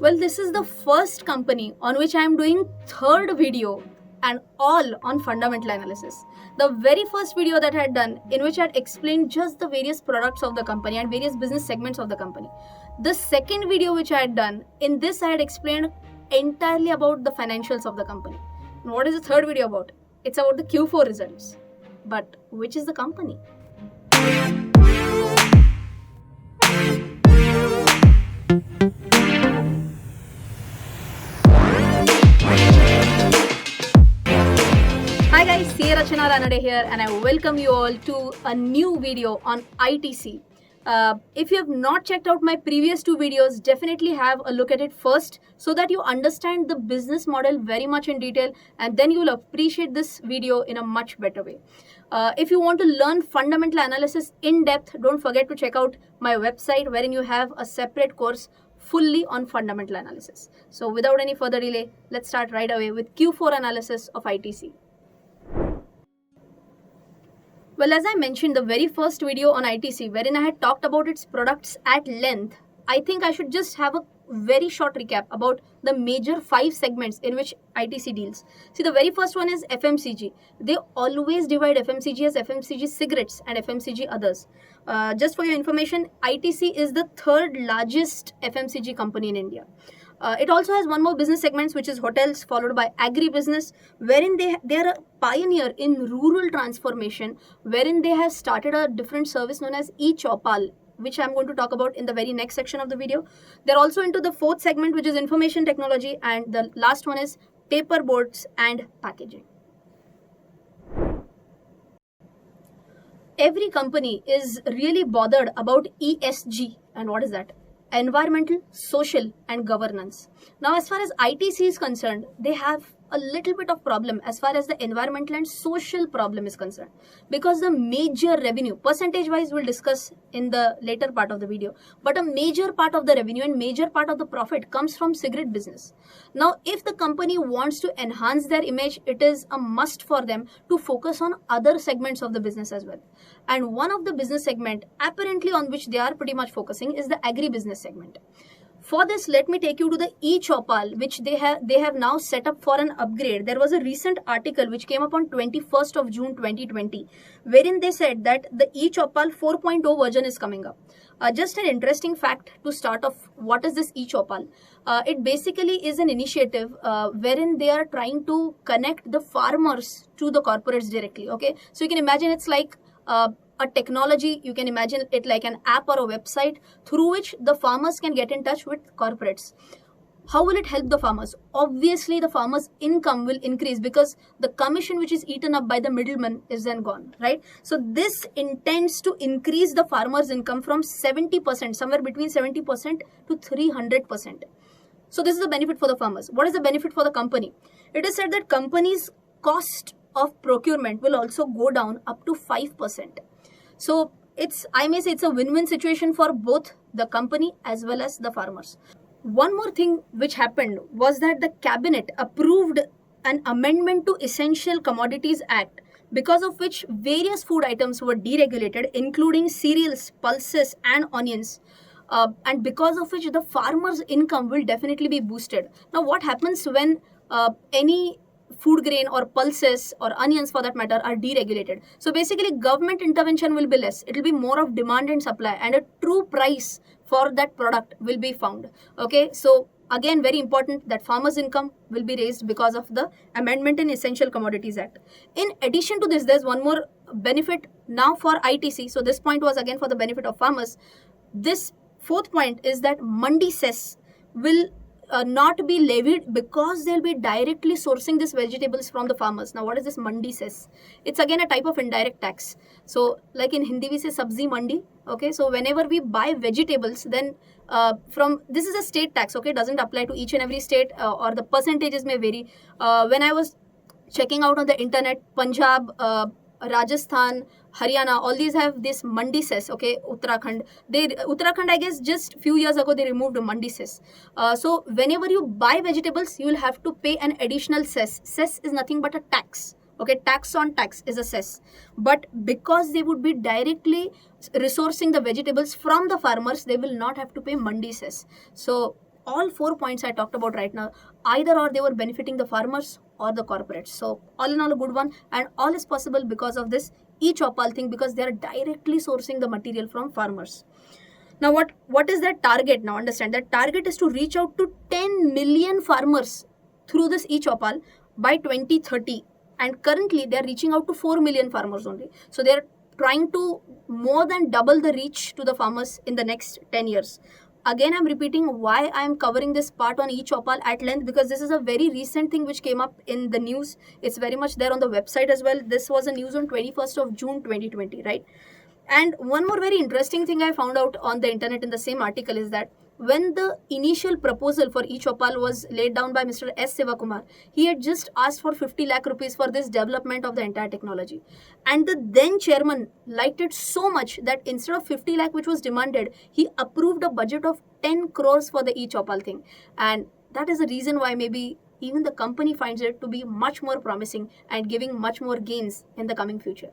Well, this is the first company on which I am doing third video and all on fundamental analysis. The very first video that I had done in which I had explained just the various products of the company and various business segments of the company. The second video which I had done, in this I had explained entirely about the financials of the company. And what is the third video about? It's about the Q4 results. But which is the company? Hi guys, C. Rachana Ranade here and I welcome you all to a new video on ITC. If you have not checked out my previous two videos, definitely have a look at it first so that you understand the business model very much in detail, and then you will appreciate this video in a much better way. If you want to learn fundamental analysis in depth, don't forget to check out my website wherein you have a separate course fully on fundamental analysis. So without any further delay, let's start right away with Q4 analysis of ITC. Well, as I mentioned, the very first video on ITC, wherein I had talked about its products at length, I think I should just have a very short recap about the major 5 segments in which ITC deals. See, the very first one is FMCG. They always divide FMCG as FMCG cigarettes and FMCG others. Just for your information, ITC is the third largest FMCG company in India. It also has one more business segments, which is hotels, followed by agribusiness, wherein they are a pioneer in rural transformation, wherein they have started a different service known as e-Chopal, which I'm going to talk about in the very next section of the video. They're also into the fourth segment, which is information technology, and the last one is paper boards and packaging. Every company is really bothered about ESG. And what is that? Environmental, social and governance. Now, as far as ITC is concerned, they have a little bit of problem as far as the environmental and social problem is concerned, because the major revenue, percentage wise we'll discuss in the later part of the video, but a major part of the revenue and major part of the profit comes from cigarette business. Now, if the company wants to enhance their image, it is a must for them to focus on other segments of the business as well. And one of the business segment apparently on which they are pretty much focusing is the agribusiness segment. For this, let me take you to the e-Chopal, which they have now set up for an upgrade. There was a recent article which came up on 21st of June 2020, wherein they said that the e-Chopal 4.0 version is coming up. Just an interesting fact to start off, what is this e-Chopal? It basically is an initiative wherein they are trying to connect the farmers to the corporates directly. Okay, so you can imagine it's like a technology, you can imagine it like an app or a website through which the farmers can get in touch with corporates. How will it help the farmers? Obviously, the farmers' income will increase because the commission which is eaten up by the middleman is then gone, right? So this intends to increase the farmers' income from 70%, somewhere between 70% to 300%. So this is the benefit for the farmers. What is the benefit for the company? It is said that companies' cost of procurement will also go down up to 5%. So I may say it's a win-win situation for both the company as well as the farmers. One more thing which happened was that the cabinet approved an amendment to Essential Commodities Act, because of which various food items were deregulated, including cereals, pulses and onions. And because of which the farmers' income will definitely be boosted. Now, what happens when any food grain or pulses or onions for that matter are deregulated? So basically, government intervention will be less. It will be more of demand and supply, and a true price for that product will be found. Okay, so again, very important that farmers' income will be raised because of the amendment in Essential Commodities Act. In addition to this, there's one more benefit now for ITC. So this point was again for the benefit of farmers. This fourth point is that mandi cess will not be levied because they'll be directly sourcing these vegetables from the farmers. Now, what is this mandi cess? It's again a type of indirect tax. So like in Hindi we say sabzi mandi. Okay, so whenever we buy vegetables, then this is a state tax. Okay, doesn't apply to each and every state, or the percentages may vary. When I was checking out on the internet, Punjab, Rajasthan, Haryana, all these have this mandi cess. Okay, Uttarakhand, I guess just few years ago they removed mandi cess. So whenever you buy vegetables, you will have to pay an additional cess. Cess is nothing but a tax. Okay, tax on tax is a cess. But because they would be directly resourcing the vegetables from the farmers, they will not have to pay mandi cess. So all 4 points I talked about right now, either or they were benefiting the farmers or the corporates. So all in all, a good one, and all is possible because of this e-Choupal thing, because they are directly sourcing the material from farmers. Now what is that target? Now understand that target is to reach out to 10 million farmers through this e-Choupal by 2030, and currently they are reaching out to 4 million farmers only. So they are trying to more than double the reach to the farmers in the next 10 years. Again, I'm repeating why I'm covering this part on e-Choupal at length, because this is a very recent thing which came up in the news. It's very much there on the website as well. This was a news on 21st of June 2020, right? And one more very interesting thing I found out on the internet in the same article is that when the initial proposal for e-Choupal was laid down by Mr. S. Sivakumar, he had just asked for 50 lakh rupees for this development of the entire technology. And the then chairman liked it so much that instead of 50 lakh which was demanded, he approved a budget of 10 crores for the e-Choupal thing. And that is the reason why maybe even the company finds it to be much more promising and giving much more gains in the coming future.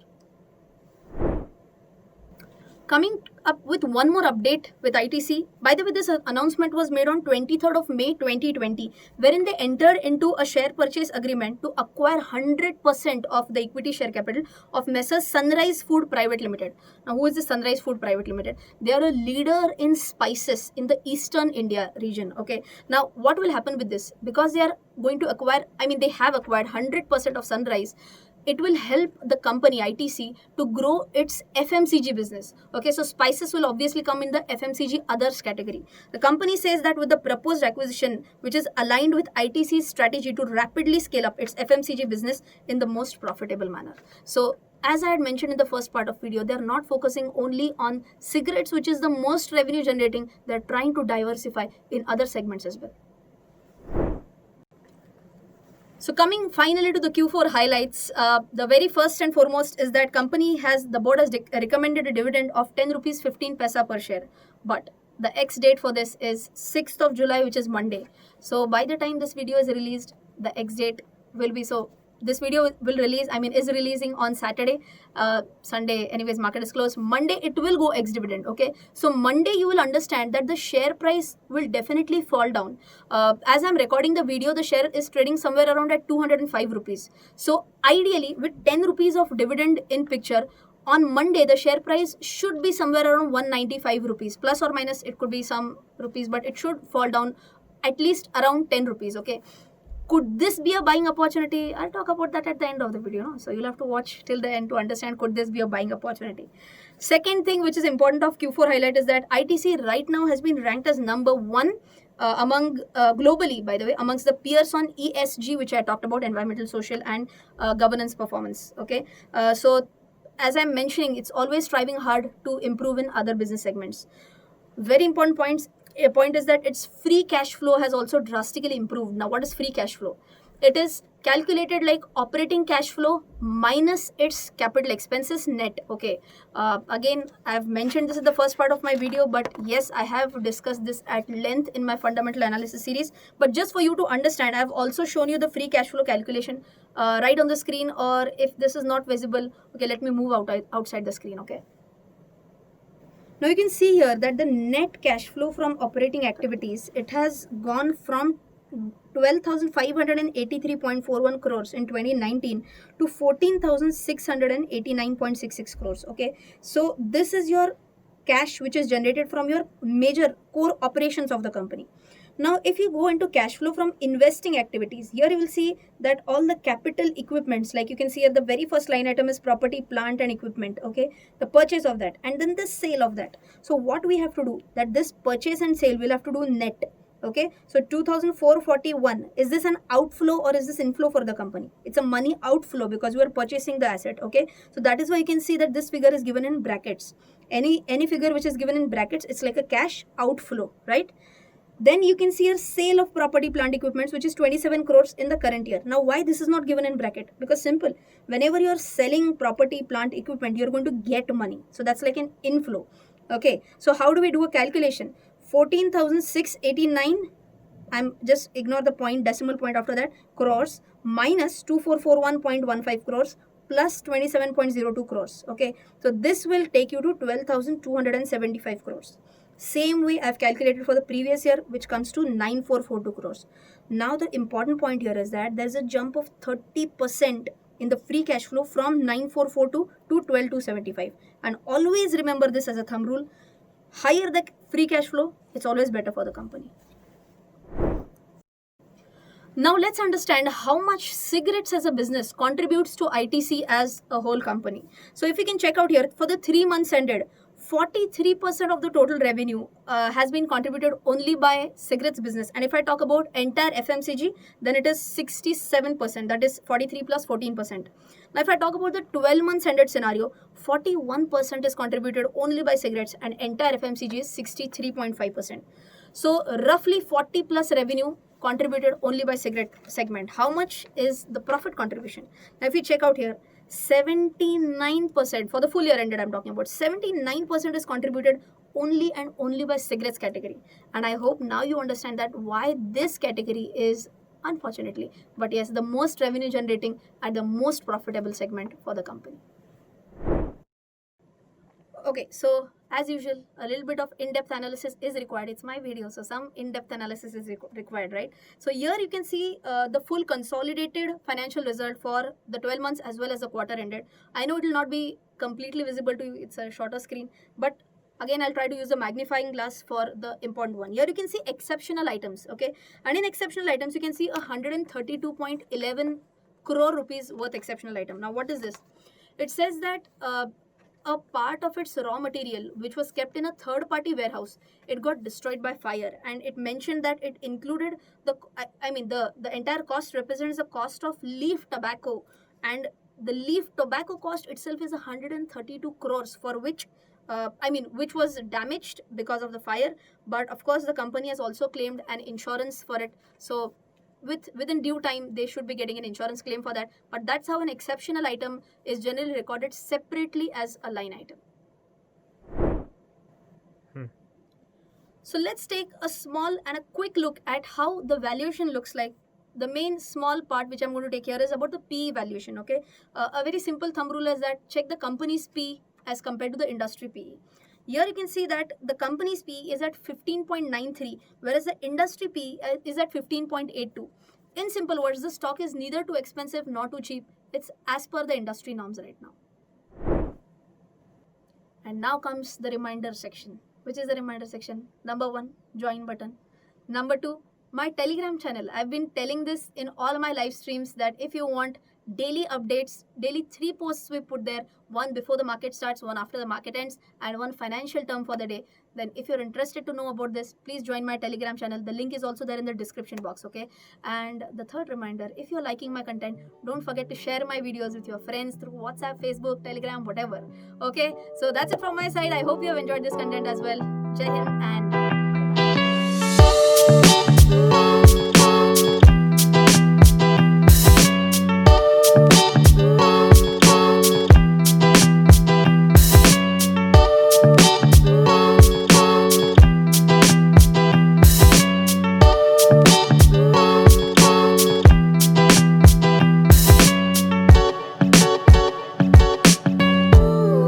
Coming up with one more update with ITC. By the way, this announcement was made on 23rd of May 2020, wherein they entered into a share purchase agreement to acquire 100% of the equity share capital of Messrs. Sunrise Food Private Limited. Now, who is the Sunrise Food Private Limited? They are a leader in spices in the Eastern India region. Okay. Now, what will happen with this? Because they are going to acquire, they have acquired 100% of Sunrise. It will help the company ITC to grow its FMCG business. Okay, so spices will obviously come in the FMCG others category. The company says that with the proposed acquisition, which is aligned with ITC's strategy to rapidly scale up its FMCG business in the most profitable manner. So as I had mentioned in the first part of video, they are not focusing only on cigarettes, which is the most revenue generating. They are trying to diversify in other segments as well. So coming finally to the Q4 highlights, the very first and foremost is that the board has recommended a dividend of 10 rupees 15 paisa per share. But the X date for this is 6th of July, which is Monday. So by the time this video is released, the X date will be, so this video will release, is releasing on Saturday. Sunday, anyways, market is closed. Monday, it will go ex-dividend, okay? So Monday, you will understand that the share price will definitely fall down. As I'm recording the video, the share is trading somewhere around at 205 rupees. So ideally, with 10 rupees of dividend in picture, on Monday, the share price should be somewhere around 195 rupees. Plus or minus, it could be some rupees, but it should fall down at least around 10 rupees, okay? Could this be a buying opportunity? I'll talk about that at the end of the video. No? So you'll have to watch till the end to understand could this be a buying opportunity. Second thing which is important of Q4 highlight is that ITC right now has been ranked as number 1 among globally, by the way, amongst the peers on ESG, which I talked about, environmental, social and governance performance. Okay. So as I'm mentioning, it's always striving hard to improve in other business segments. Very important points. A point is that its free cash flow has also drastically improved. Now, what is free cash flow? It is calculated like operating cash flow minus its capital expenses net. Okay. Again, I've mentioned this in the first part of my video, but yes, I have discussed this at length in my fundamental analysis series. But just for you to understand, I've also shown you the free cash flow calculation right on the screen, or if this is not visible, okay, let me move outside the screen. Okay. Now you can see here that the net cash flow from operating activities, it has gone from 12,583.41 crores in 2019 to 14,689.66 crores. Okay, so this is your cash which is generated from your major core operations of the company. Now, if you go into cash flow from investing activities, here you will see that all the capital equipments, like you can see at the very first line item is property, plant and equipment, okay, the purchase of that and then the sale of that. So what we have to do, that this purchase and sale we'll have to do net, okay. So 2,441, is this an outflow or is this inflow for the company? It's a money outflow because we are purchasing the asset, okay. So that is why you can see that this figure is given in brackets. Any figure which is given in brackets, it's like a cash outflow, right? Then you can see a sale of property, plant, equipments, which is 27 crores in the current year. Now, why this is not given in bracket? Because simple. Whenever you're selling property, plant, equipment, you're going to get money. So that's like an inflow. Okay. So how do we do a calculation? 14,689. I'm just ignore the point, decimal point after that, crores minus 2441.15 crores plus 27.02 crores. Okay. So this will take you to 12,275 crores. Same way I've calculated for the previous year, which comes to 9442 crores. Now the important point here is that there's a jump of 30% in the free cash flow from 9442 to 12275. And always remember this as a thumb rule: higher the free cash flow, it's always better for the company. Now let's understand how much cigarettes as a business contributes to ITC as a whole company. So if you can check out here, for the 3 months ended, 43% of the total revenue has been contributed only by cigarettes business. And if I talk about entire FMCG, then it is 67%, that is 43 plus 14%. Now if I talk about the 12 months ended scenario, 41% is contributed only by cigarettes and entire FMCG is 63.5%. So roughly 40 plus revenue contributed only by cigarette segment. How much is the profit contribution? Now if you check out here, 79% for the full year ended, I'm talking about 79% is contributed only and only by cigarettes category. And I hope now you understand that why this category is, unfortunately, but yes, the most revenue generating and the most profitable segment for the company. Okay, so as usual, a little bit of in-depth analysis is required. It's my video, so some in-depth analysis is required, right? So here you can see the full consolidated financial result for the 12 months as well as the quarter ended. I know it will not be completely visible to you. It's a shorter screen, but again, I'll try to use the magnifying glass for the important one. Here you can see exceptional items, okay? And in exceptional items, you can see 132.11 crore rupees worth exceptional item. Now, what is this? It says that a part of its raw material, which was kept in a third-party warehouse, it got destroyed by fire, and it mentioned that it included the entire cost represents the cost of leaf tobacco, and the leaf tobacco cost itself is 132 crores, for which which was damaged because of the fire. But of course, the company has also claimed an insurance for it. So within due time, they should be getting an insurance claim for that. But that's how an exceptional item is generally recorded separately as a line item. So let's take a small and a quick look at how the valuation looks like. The main small part which I'm going to take here is about the PE valuation, okay? A very simple thumb rule is that check the company's PE as compared to the industry PE. Here you can see that the company's PE is at 15.93, whereas the industry PE is at 15.82. In simple words, the stock is neither too expensive nor too cheap. It's as per the industry norms right now. And now comes the reminder section. Which is the reminder section? Number 1, join button. Number 2, my Telegram channel. I've been telling this in all my live streams that if you want daily updates, daily 3 posts we put there, one before the market starts, one after the market ends, and one financial term for the day. Then if you're interested to know about this, please join my Telegram channel. The link is also there in the description box, okay? And the third reminder, if you're liking my content, don't forget to share my videos with your friends through WhatsApp, Facebook, Telegram, whatever, okay? So that's it from my side. I hope you have enjoyed this content as well. Jai Hind and